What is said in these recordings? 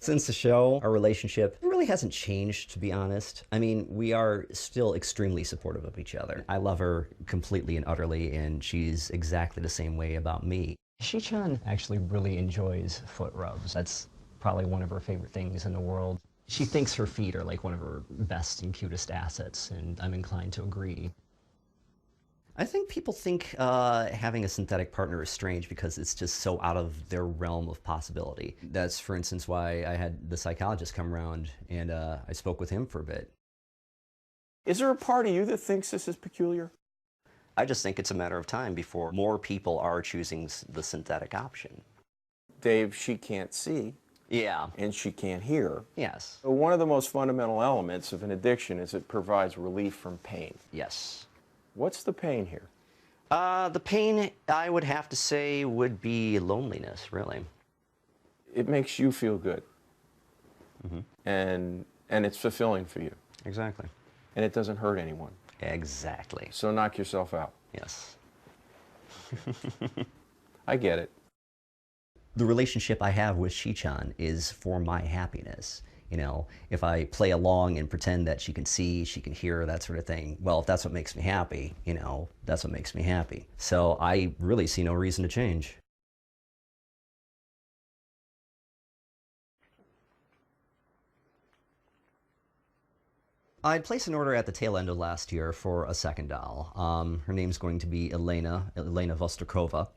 Since the show, our relationship really hasn't changed, to be honest. I mean, we are still extremely supportive of each other. I love her completely and utterly, and she's exactly the same way about me. Shi-chan actually really enjoys foot rubs. That's probably one of her favorite things in the world. She thinks her feet are like one of her best and cutest assets, and I'm inclined to agree. I think people think having a synthetic partner is strange because it's just so out of their realm of possibility. That's, for instance, why I had the psychologist come around and I spoke with him for a bit. Is there a part of you that thinks this is peculiar? I just think it's a matter of time before more people are choosing the synthetic option. Dave, she can't see. Yeah. And she can't hear. Yes. So one of the most fundamental elements of an addiction is it provides relief from pain. Yes. What's the pain here? The pain, I would have to say, would be loneliness, really. It makes you feel good. Mm-hmm. And it's fulfilling for you. Exactly. And it doesn't hurt anyone. Exactly. So knock yourself out. Yes. I get it. The relationship I have with Shi-chan is for my happiness. You know, if I play along and pretend that she can see, she can hear, that sort of thing, well, if that's what makes me happy, you know, that's what makes me happy. So I really see no reason to change. I'd placed an order at the tail end of last year for a second doll. Her name's going to be Elena Vostrokova.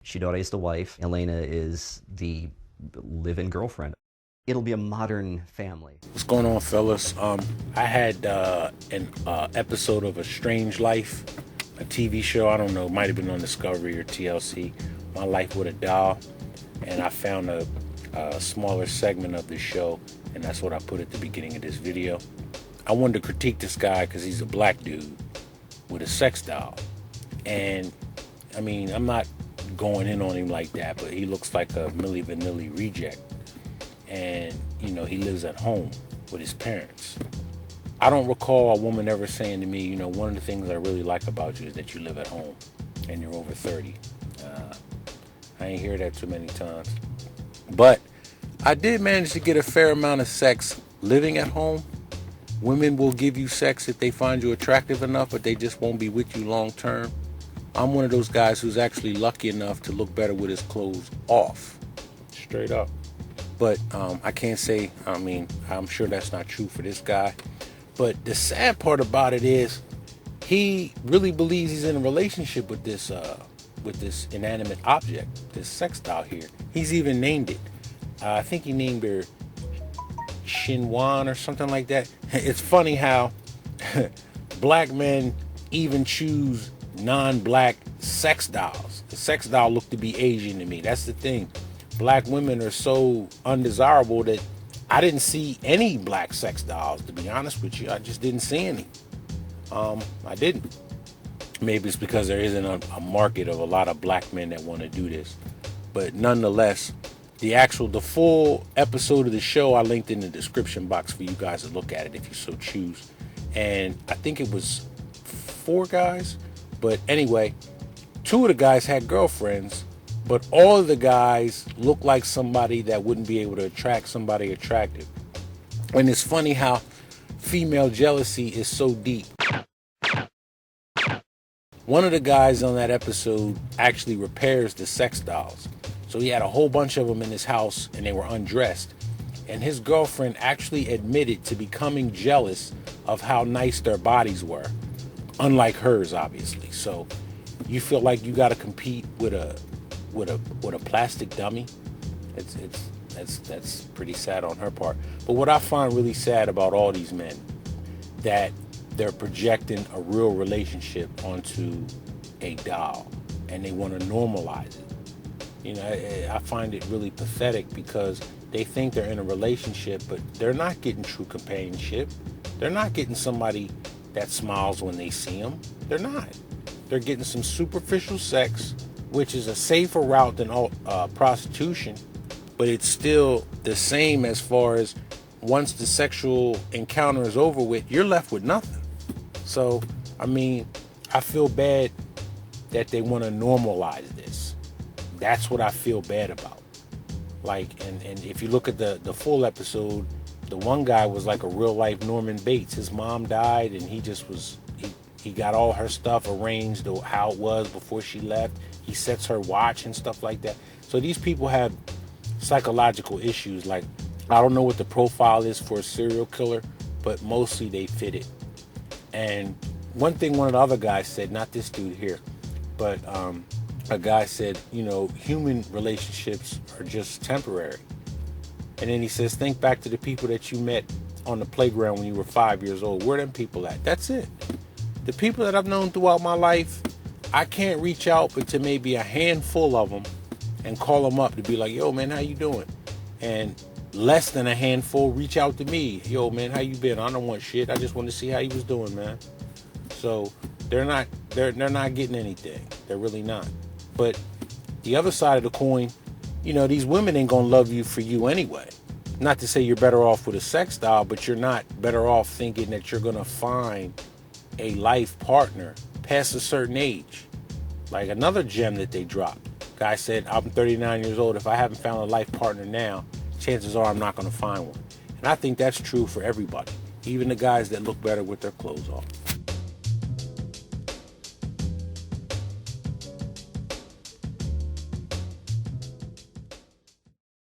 Shidori is the wife. Elena is the live-in girlfriend. It'll be a modern family. What's going on, fellas? I had an episode of A Strange Life, a TV show. I don't know, might have been on Discovery or TLC. My Life with a Doll, and I found a smaller segment of the show, and that's what I put at the beginning of this video. I wanted to critique this guy because he's a black dude with a sex doll, and I mean, I'm not going in on him like that, but he looks like a Milli Vanilli reject. And, you know, he lives at home with his parents. I don't recall a woman ever saying to me, you know, one of the things I really like about you is that you live at home and you're over 30. I ain't hear that too many times. But I did manage to get a fair amount of sex living at home. Women will give you sex if they find you attractive enough, but they just won't be with you long term. I'm one of those guys who's actually lucky enough to look better with his clothes off. Straight up. But I can't say, I mean, I'm sure that's not true for this guy. But the sad part about it is he really believes he's in a relationship with this inanimate object, this sex doll here. He's even named it. I think he named her Shinwan or something like that. It's funny how black men even choose non-black sex dolls. The sex doll looked to be Asian to me. That's the thing. Black women are so undesirable that I didn't see any black sex dolls, to be honest with you. I just didn't see any. I didn't. Maybe it's because there isn't a market of a lot of black men that want to do this. But nonetheless, the full episode of the show I linked in the description box for you guys to look at it if you so choose. And I think it was 4 guys. But anyway, 2 of the guys had girlfriends. But all of the guys look like somebody that wouldn't be able to attract somebody attractive. And it's funny how female jealousy is so deep. One of the guys on that episode actually repairs the sex dolls. So he had a whole bunch of them in his house and they were undressed. And his girlfriend actually admitted to becoming jealous of how nice their bodies were. Unlike hers, obviously. So you feel like you got to compete with a plastic dummy. That's pretty sad on her part. But what I find really sad about all these men, that they're projecting a real relationship onto a doll and they want to normalize it. You know, I find it really pathetic because they think they're in a relationship, but they're not getting true companionship. They're not getting somebody that smiles when they see them. They're not. They're getting some superficial sex, which is a safer route than prostitution, but it's still the same as far as once the sexual encounter is over with, you're left with nothing. So, I mean, I feel bad that they want to normalize this. That's what I feel bad about. Like, and if you look at the full episode, the one guy was like a real life Norman Bates. His mom died, and he just was he got all her stuff arranged how it was before she left. He sets her watch and stuff like that. So these people have psychological issues. Like, I don't know what the profile is for a serial killer, but mostly they fit it. And one thing one of the other guys said, not this dude here, but a guy said, you know, human relationships are just temporary. And then he says, think back to the people that you met on the playground when you were 5 years old. Where them people at? That's it. The people that I've known throughout my life, I can't reach out but to maybe a handful of them and call them up to be like, yo, man, how you doing? And less than a handful reach out to me. Yo, man, how you been? I don't want shit. I just want to see how you was doing, man. So they're not getting anything. They're really not. But the other side of the coin, you know, these women ain't gonna love you for you anyway. Not to say you're better off with a sex doll, but you're not better off thinking that you're gonna find a life partner past a certain age. Like another gem that they dropped. Guy said, I'm 39 years old. If I haven't found a life partner now, chances are I'm not gonna find one. And I think that's true for everybody, even the guys that look better with their clothes off.